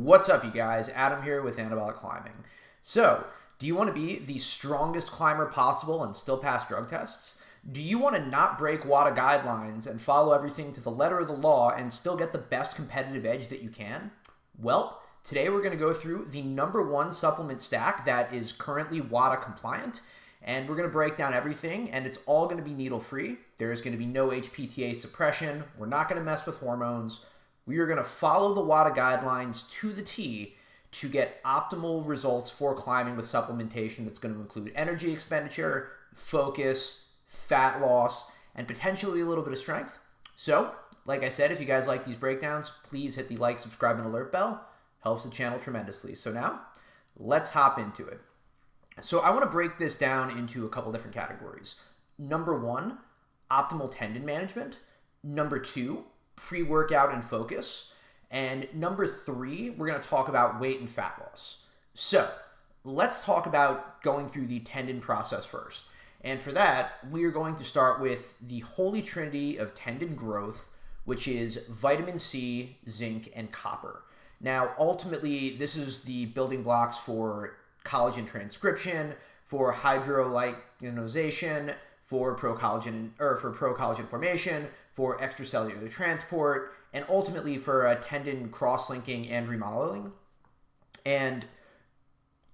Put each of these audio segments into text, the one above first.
What's up, you guys? Adam here with Anabolic Climbing. So, do you want to be the strongest climber possible and still pass drug tests? Do you want to not break Wada guidelines and follow everything to the letter of the law and still get the best competitive edge that you can? Well, today we're going to go through the #1 supplement stack that is currently Wada compliant, and we're going to break down everything, and it's all going to be needle-free. There's going to be no HPTA suppression. We're not going to mess with hormones. We are going to follow the Wada guidelines to the T to get optimal results for climbing with supplementation that's going to include energy expenditure, focus, fat loss, and potentially a little bit of strength. So, like I said, if you guys like these breakdowns, please hit the like, subscribe, and alert bell. Helps the channel tremendously. So now, let's hop into it. So I want to break this down into a couple different categories. #1, optimal tendon management. #2, pre-workout and focus. And #3, we're going to talk about weight and fat loss. So let's talk about going through the tendon process first. And for that, we are going to start with the holy trinity of tendon growth, which is vitamin C, zinc, and copper. Now, ultimately, this is the building blocks for collagen transcription, for hydrolyzation, for pro-collagen formation, for extracellular transport, and ultimately for tendon cross-linking and remodeling. And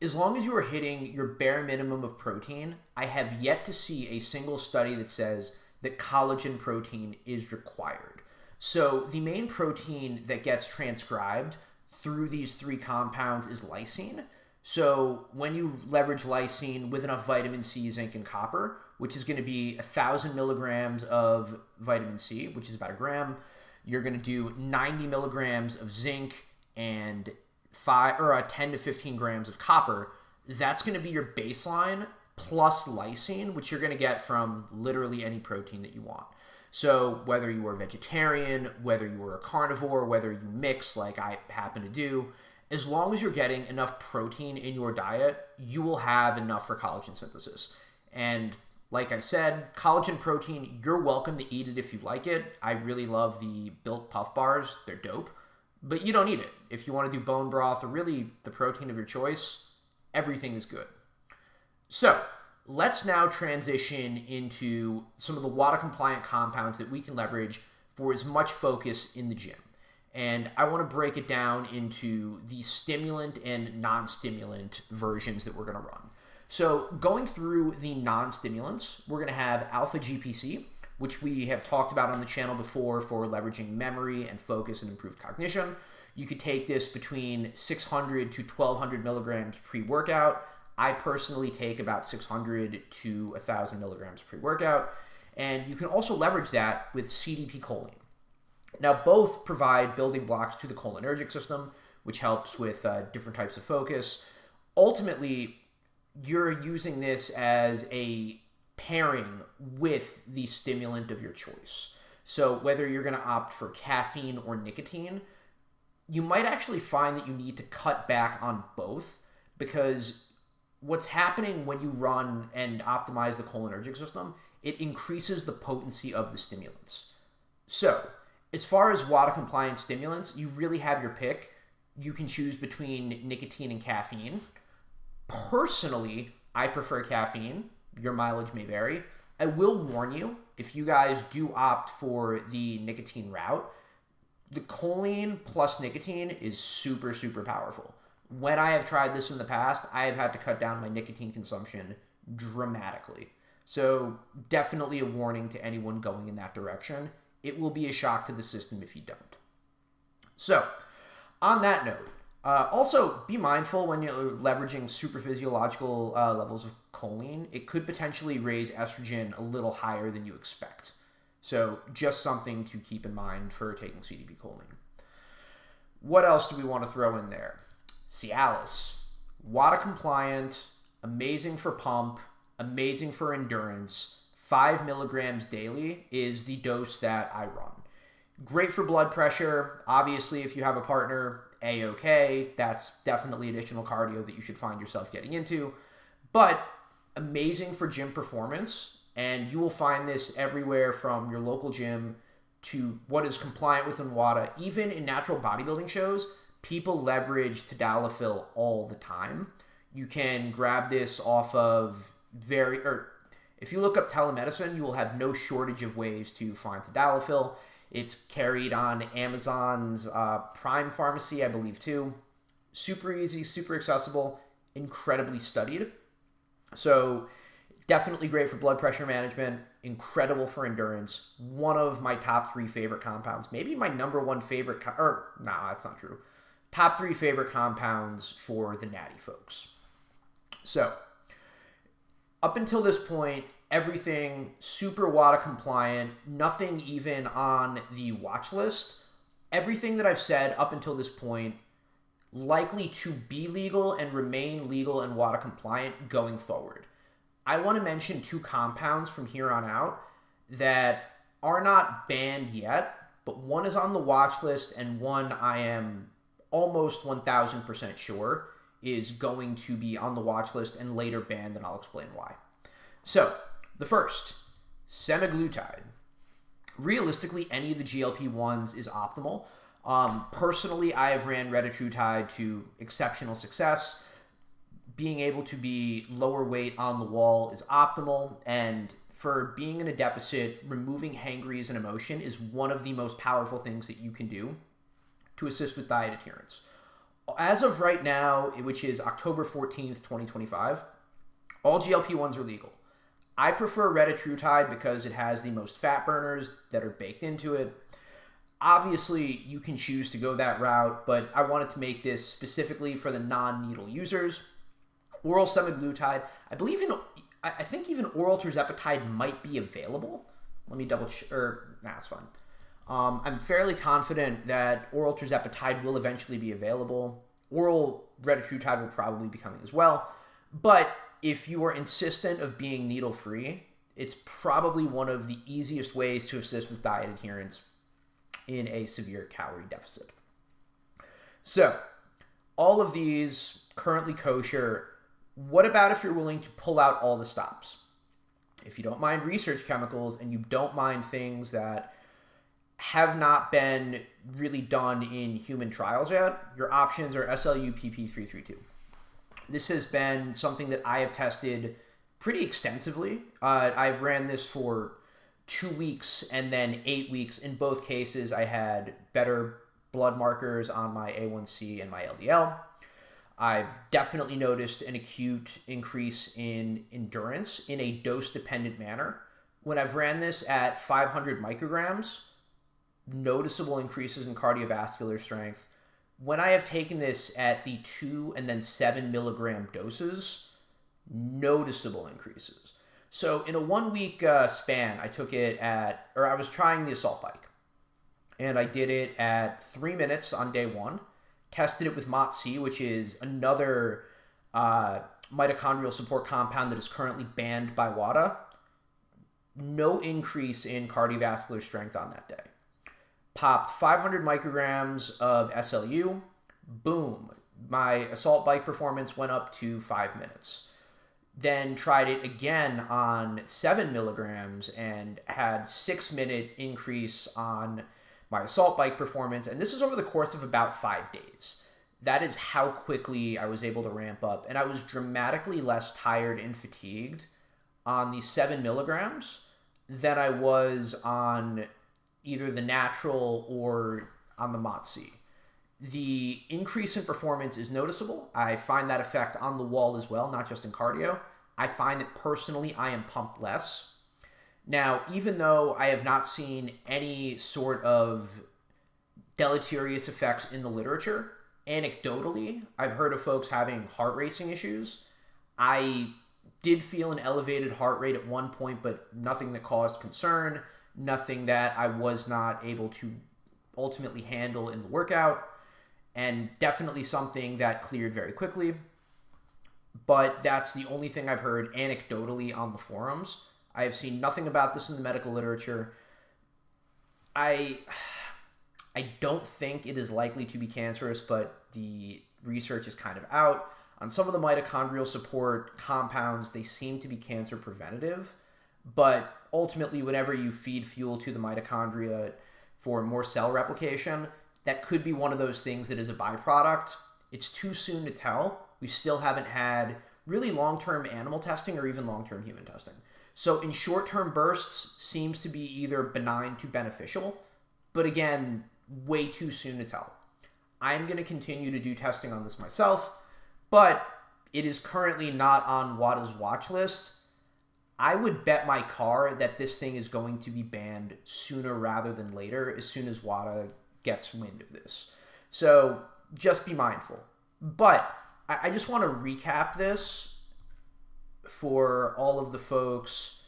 as long as you are hitting your bare minimum of protein, I have yet to see a single study that says that collagen protein is required. So the main protein that gets transcribed through these 3 compounds is lysine. So when you leverage lysine with enough vitamin C, zinc, and copper, which is going to be 1,000 milligrams of vitamin C, which is about 1 gram, you're going to do 90 milligrams of zinc and 10 to 15 grams of copper. That's going to be your baseline plus lysine, which you're going to get from literally any protein that you want. So whether you are vegetarian, whether you are a carnivore, whether you mix like I happen to do, as long as you're getting enough protein in your diet, you will have enough for collagen synthesis. And like I said, collagen protein, you're welcome to eat it if you like it. I really love the Built Puff Bars. They're dope. But you don't need it. If you want to do bone broth or really the protein of your choice, everything is good. So let's now transition into some of the Wada-compliant compounds that we can leverage for as much focus in the gym. And I want to break it down into the stimulant and non-stimulant versions that we're going to run. So going through the non-stimulants, we're going to have alpha GPC, which we have talked about on the channel before for leveraging memory and focus and improved cognition. You could take this between 600 to 1,200 milligrams pre-workout. I personally take about 600 to 1,000 milligrams pre-workout. And you can also leverage that with CDP choline. Now, both provide building blocks to the cholinergic system, which helps with different types of focus. Ultimately, you're using this as a pairing with the stimulant of your choice. So whether you're going to opt for caffeine or nicotine, you might actually find that you need to cut back on both, because what's happening when you run and optimize the cholinergic system, it increases the potency of the stimulants. So as far as Wada-compliant stimulants, you really have your pick. You can choose between nicotine and caffeine. Personally, I prefer caffeine. Your mileage may vary. I will warn you, if you guys do opt for the nicotine route, the choline plus nicotine is super, super powerful. When I have tried this in the past, I have had to cut down my nicotine consumption dramatically. So definitely a warning to anyone going in that direction. It will be a shock to the system if you don't. So, on that note, also be mindful when you're leveraging super physiological levels of choline. It could potentially raise estrogen a little higher than you expect. So, just something to keep in mind for taking CDP choline. What else do we want to throw in there? Cialis. Wada compliant, amazing for pump, amazing for endurance. 5 milligrams daily is the dose that I run. Great for blood pressure. Obviously, if you have a partner, A-okay. That's definitely additional cardio that you should find yourself getting into. But amazing for gym performance. And you will find this everywhere from your local gym to what is compliant within WADA. Even in natural bodybuilding shows, people leverage tadalafil all the time. You can grab this off of if you look up telemedicine, you will have no shortage of ways to find tadalafil. It's carried on Amazon's Prime Pharmacy, I believe, too. Super easy, super accessible, incredibly studied. So definitely great for blood pressure management, incredible for endurance. One of my top 3 favorite compounds, maybe my number 1 favorite, that's not true. Top 3 favorite compounds for the natty folks. So up until this point, everything super WADA compliant, nothing even on the watch list. Everything that I've said up until this point, likely to be legal and remain legal and WADA compliant going forward. I want to mention 2 compounds from here on out that are not banned yet, but one is on the watch list and one I am almost 1000% sure is going to be on the watch list and later banned, and I'll explain why. So, the first, Semiglutide. Realistically, any of the GLP-1s is optimal. Personally, I have ran retatrutide to exceptional success. Being able to be lower weight on the wall is optimal, and for being in a deficit, removing hangries and emotion is one of the most powerful things that you can do to assist with diet adherence. As of right now, which is October 14th, 2025, all GLP-1s are legal. I prefer retatrutide because it has the most fat burners that are baked into it. Obviously, you can choose to go that route, but I wanted to make this specifically for the non-needle users. Oral semaglutide, I think even oral tirzepatide might be available. Let me double check, it's fine. I'm fairly confident that oral tirzepatide will eventually be available. Oral retatrutide will probably be coming as well. But if you are insistent of being needle-free, it's probably one of the easiest ways to assist with diet adherence in a severe calorie deficit. So, all of these currently kosher. What about if you're willing to pull out all the stops? If you don't mind research chemicals and you don't mind things that have not been really done in human trials yet, your options are SLU-PP332. This has been something that I have tested pretty extensively. I've ran this for 2 weeks and then 8 weeks. In both cases, I had better blood markers on my A1C and my LDL. I've definitely noticed an acute increase in endurance in a dose-dependent manner. When I've ran this at 500 micrograms, noticeable increases in cardiovascular strength. When I have taken this at the 2 and then 7 milligram doses, noticeable increases. So in a 1 week span, I was trying the assault bike. And I did it at 3 minutes on day 1. Tested it with MOTC, which is another mitochondrial support compound that is currently banned by WADA. No increase in cardiovascular strength on that day. Popped 500 micrograms of SLU. Boom. My assault bike performance went up to 5 minutes. Then tried it again on 7 milligrams and had 6-minute increase on my assault bike performance, and this is over the course of about 5 days. That is how quickly I was able to ramp up, and I was dramatically less tired and fatigued on the 7 milligrams than I was on either the natural or on the MOTC. The increase in performance is noticeable. I find that effect on the wall as well, not just in cardio. I find that personally I am pumped less. Now, even though I have not seen any sort of deleterious effects in the literature, anecdotally, I've heard of folks having heart racing issues. I did feel an elevated heart rate at one point, but nothing that caused concern, nothing that I was not able to ultimately handle in the workout, and definitely something that cleared very quickly. But that's the only thing I've heard anecdotally on the forums. I have seen nothing about this in the medical literature. I don't think it is likely to be cancerous, but the research is kind of out. On some of the mitochondrial support compounds, they seem to be cancer preventative. But ultimately, whenever you feed fuel to the mitochondria for more cell replication, that could be one of those things that is a byproduct. It's too soon to tell. We still haven't had really long-term animal testing or even long-term human testing. So in short-term bursts, seems to be either benign to beneficial, but again, way too soon to tell. I'm going to continue to do testing on this myself, but it is currently not on Wada's watch list. I would bet my car that this thing is going to be banned sooner rather than later, as soon as Wada gets wind of this. So just be mindful. But I just want to recap this for all of the folks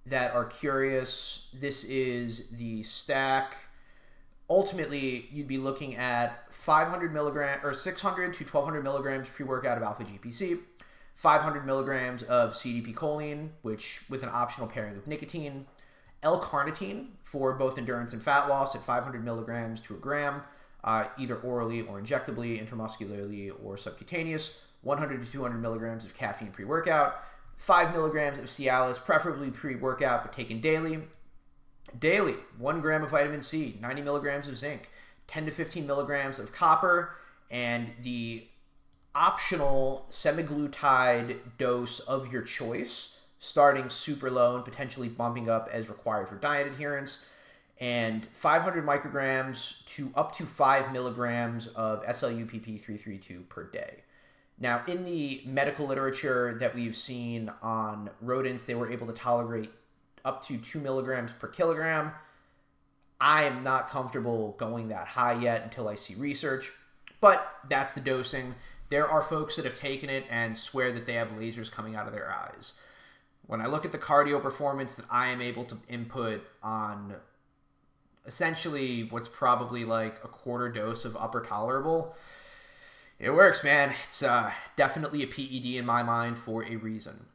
that are curious. This is the stack. Ultimately, you'd be looking at 500 milligrams or 600 to 1200 milligrams pre-workout of alpha GPC, 500 milligrams of CDP choline, which with an optional pairing with nicotine, Lcarnatine for both endurance and fat loss at 500 milligrams to a gram, either orally or injectably, intramuscularly or subcutaneous, 100 to 200 milligrams of caffeine pre-workout, 5 milligrams of cialis, preferably pre-workout, but taken daily. Daily, 1 gram of vitamin C, 90 milligrams of zinc, 10 to 15 milligrams of copper, and the optional semiglutide dose of your choice, starting super low and potentially bumping up as required for diet adherence, and 500 micrograms to up to 5 milligrams of SLUPP332 per day. Now, in the medical literature that we've seen on rodents, they were able to tolerate up to 2 milligrams per kilogram. I am not comfortable going that high yet until I see research, but that's the dosing. There are folks that have taken it and swear that they have lasers coming out of their eyes. When I look at the cardio performance that I am able to input on essentially what's probably like a quarter dose of upper tolerable, it works, man. It's definitely a PED in my mind for a reason.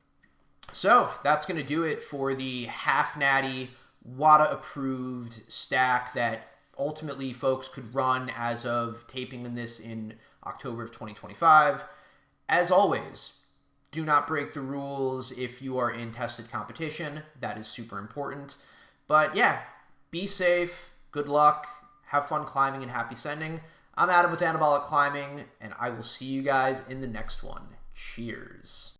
So that's going to do it for the half natty Wada approved stack that ultimately folks could run as of taping this in October of 2025. As always, do not break the rules if you are in tested competition. That is super important. But yeah, be safe, good luck, have fun climbing, and happy sending. I'm Adam with Anabolic Climbing, and I will see you guys in the next one. Cheers.